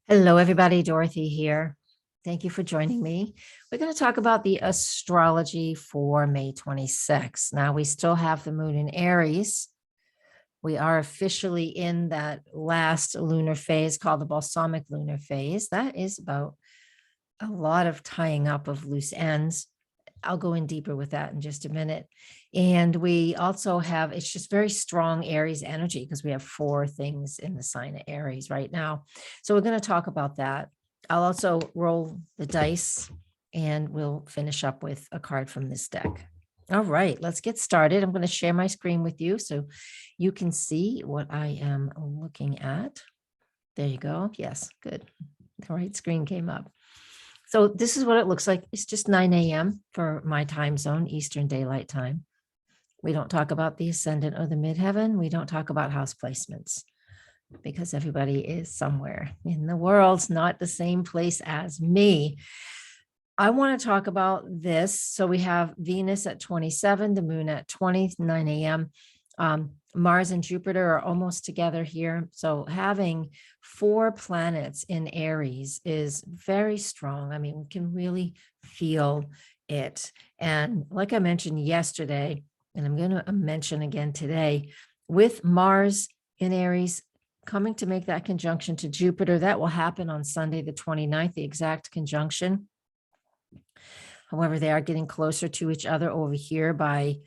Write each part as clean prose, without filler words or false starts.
Hello, everybody. Dorothy here. Thank you for joining me. We're going to talk about the astrology for May 26th. Now, we still have the moon in Aries. We are officially in that last lunar phase called the balsamic lunar phase. That is about a lot of tying up of loose ends. I'll go in deeper with that in just a minute. And we also have, it's just very strong Aries energy because we have 4 things in the sign of Aries right now. So we're going to talk about that. I'll also roll the dice and we'll finish up with a card from this deck. All right, let's get started. I'm going to share my screen with you so you can see what I am looking at. There you go. Yes, good. The right screen came up. So this is what it looks like. It's just 9 a.m. for my time zone, Eastern Daylight Time. We don't talk about the ascendant or the midheaven. We don't talk about house placements because everybody is somewhere in the world, not the same place as me. I want to talk about this. So we have Venus at 27, the moon at 20, 9 a.m. Mars and Jupiter are almost together here. So having 4 planets in Aries is very strong. I mean, we can really feel it. And like I mentioned yesterday, and I'm going to mention again today, with Mars in Aries coming to make that conjunction to Jupiter, that will happen on Sunday, the 29th, the exact conjunction. However, they are getting closer to each other over here by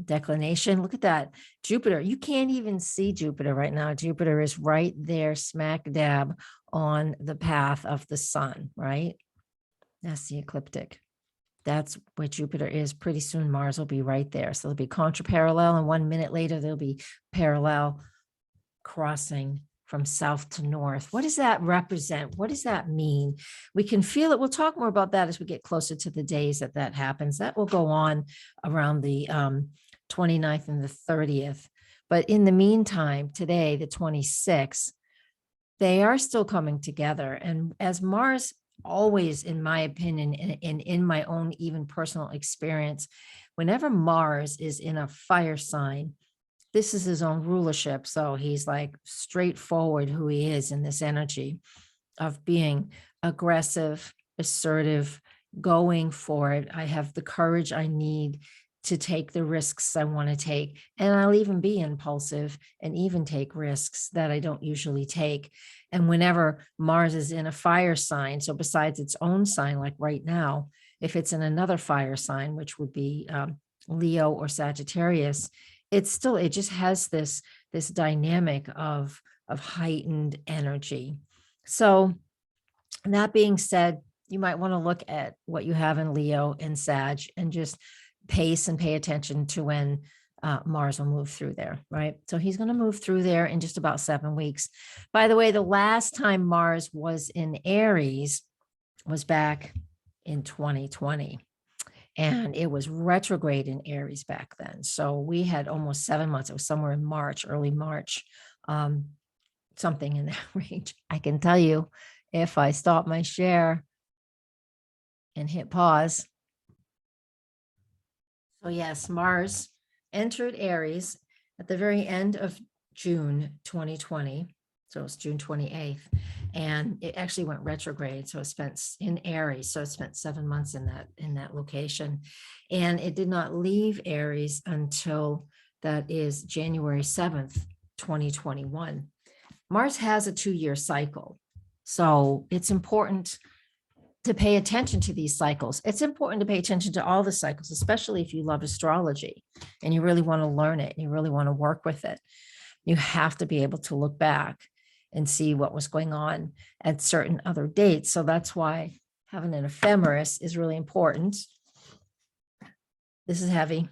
declination. Look at that. Jupiter, you can't even see Jupiter right now. Jupiter is right there, smack dab on the path of the sun, right? That's the ecliptic. That's where Jupiter is. Pretty soon, Mars will be right there. So they'll be contraparallel, and 1 minute later, they'll be parallel, crossing from south to north. What does that represent? What does that mean? We can feel it. We'll talk more about that as we get closer to the days that happens. That will go on around the 29th and the 30th. But in the meantime, today, the 26th, they are still coming together. And as Mars always, in my opinion, and in my own even personal experience, whenever Mars is in a fire sign, this is his own rulership. So he's like straightforward who he is in this energy of being aggressive, assertive, going for it. I have the courage I need to take the risks I want to take. And I'll even be impulsive and even take risks that I don't usually take. And whenever Mars is in a fire sign, so besides its own sign, like right now, if it's in another fire sign, which would be Leo or Sagittarius, it just has this dynamic of heightened energy. So that being said, you might want to look at what you have in Leo and Sag and just pace and pay attention to when Mars will move through there, right? So he's going to move through there in just about 7 weeks. By the way, the last time Mars was in Aries was back in 2020. And it was retrograde in Aries back then. So we had almost 7 months. It was somewhere in March, early March, something in that range. I can tell you if I stop my share and hit pause. So yes, Mars entered Aries at the very end of June 2020. So it's June 28th. And it actually went retrograde. So it spent in Aries. So it spent 7 months in that location. And it did not leave Aries until that is January 7th, 2021. Mars has a 2-year cycle. So it's important to pay attention to these cycles. It's important to pay attention to all the cycles, especially if you love astrology and you really want to learn it and you really want to work with it. You have to be able to look back and see what was going on at certain other dates. So that's why having an ephemeris is really important. This is heavy,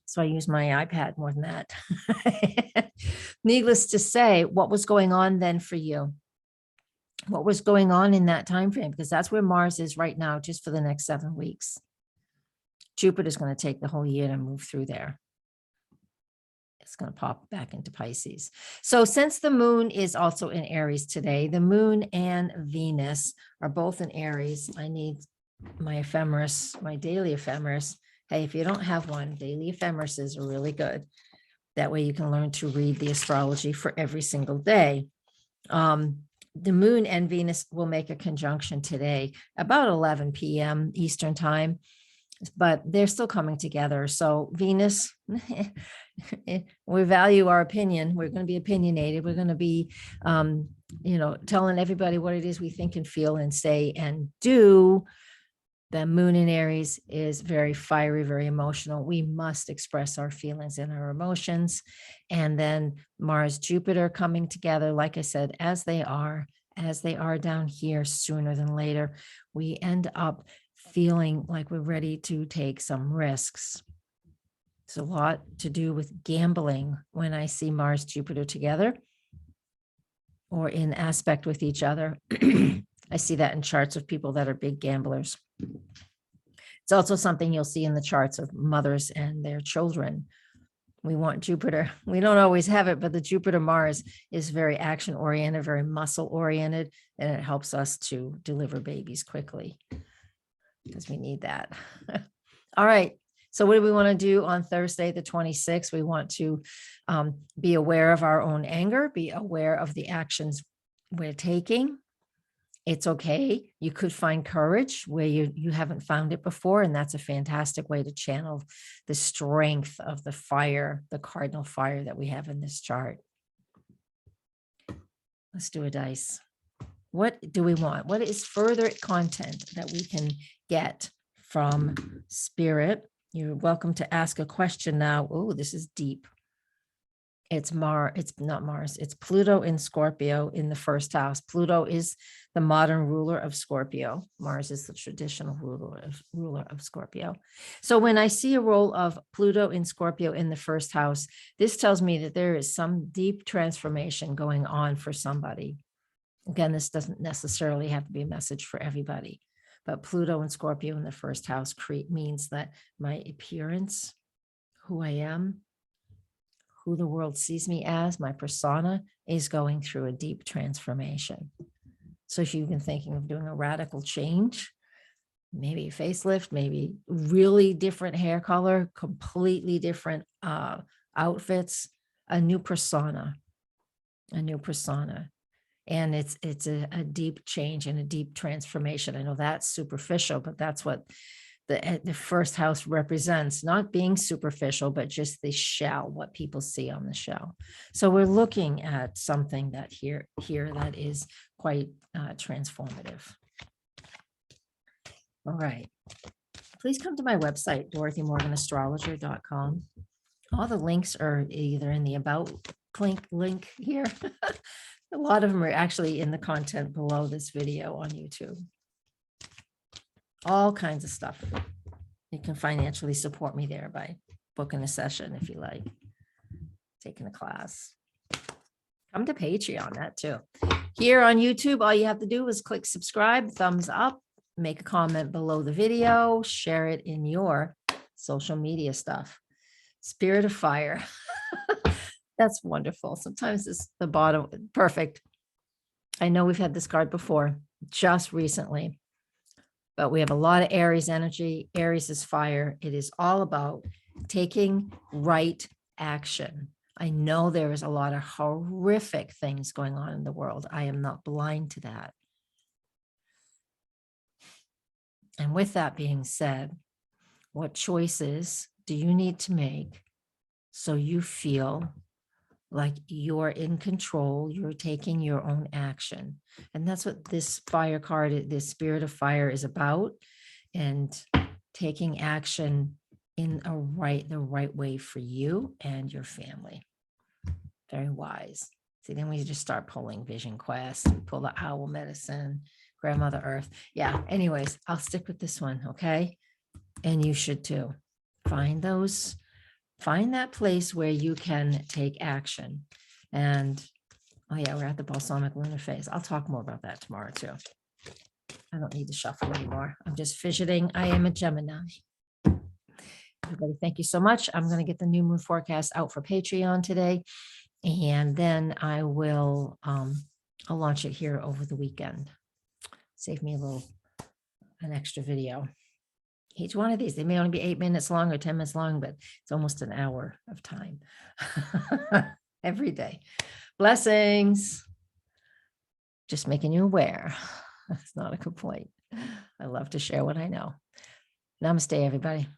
so I use my iPad more than that. Needless to say, what was going on then for you? What was going on in that time frame? Because that's where Mars is right now, just for the next 7 weeks. Jupiter's going to take the whole year to move through there. It's going to pop back into Pisces. So since the moon is also in Aries today, the moon and Venus are both in Aries. I need my ephemeris, my daily ephemeris. Hey, if you don't have one, daily ephemerises are really good. That way you can learn to read the astrology for every single day. the moon and Venus will make a conjunction today about 11 p.m. Eastern time, but they're still coming together. So Venus, we value our opinion. We're going to be opinionated. We're going to be, telling everybody what it is we think and feel and say and do. The moon in Aries is very fiery, very emotional. We must express our feelings and our emotions. And then Mars, Jupiter coming together, like I said, as they are down here sooner than later, we end up feeling like we're ready to take some risks. It's a lot to do with gambling when I see Mars, Jupiter together or in aspect with each other. I see that in charts of people that are big gamblers. It's also something you'll see in the charts of mothers and their children. We want Jupiter. We don't always have it, but the Jupiter Mars is very action oriented, very muscle oriented, and it helps us to deliver babies quickly because we need that. All right. So what do we want to do on Thursday, the 26th? We want to be aware of our own anger, be aware of the actions we're taking. It's okay. You could find courage where you haven't found it before. And that's a fantastic way to channel the strength of the fire, the cardinal fire that we have in this chart. Let's do a dice. What do we want? What is further content that we can get from Spirit? You're welcome to ask a question now. Oh, this is deep. It's not Mars. It's Pluto in Scorpio in the first house. Pluto is the modern ruler of Scorpio. Mars is the traditional ruler of Scorpio. So when I see a role of Pluto in Scorpio in the first house, this tells me that there is some deep transformation going on for somebody. Again, this doesn't necessarily have to be a message for everybody, but Pluto and Scorpio in the first house means that my appearance, who I am, who the world sees me as, my persona, is going through a deep transformation. So if you've been thinking of doing a radical change, maybe a facelift, maybe really different hair color, completely different outfits, a new persona. And it's a deep change and a deep transformation. I know that's superficial, but that's what the first house represents, not being superficial, but just the shell, what people see on the shell. So we're looking at something that here that is quite transformative. All right. Please come to my website, DorothyMorganAstrologer.com. All the links are either in the About link here. A lot of them are actually in the content below this video on YouTube. All kinds of stuff. You can financially support me there by booking a session if you like, taking a class. Come to Patreon, that too. Here on YouTube, all you have to do is click subscribe, thumbs up, make a comment below the video, share it in your social media stuff. Spirit of fire. That's wonderful. Sometimes it's the bottom. Perfect. I know we've had this card before, just recently. But we have a lot of Aries energy. Aries is fire. It is all about taking right action. I know there is a lot of horrific things going on in the world. I am not blind to that. And with that being said, what choices do you need to make so you feel like you're in control, you're taking your own action? And that's what this fire card, this spirit of fire is about, and taking action in the right way for you and your family. Very wise. See, then we just start pulling Vision Quest, we pull the owl medicine, Grandmother Earth. Yeah, anyways, I'll stick with this one, okay? And you should too. Find that place where you can take action. And oh yeah, we're at the Balsamic lunar phase. I'll talk more about that tomorrow too. I don't need to shuffle anymore. I'm just fidgeting. I am a Gemini. Everybody, thank you so much. I'm going to get the new moon forecast out for Patreon today. And then I will, I'll launch it here over the weekend. Save me an extra video. Each one of these, they may only be 8 minutes long or 10 minutes long, but it's almost an hour of time every day. Blessings. Just making you aware. It's not a complaint. I love to share what I know. Namaste, everybody.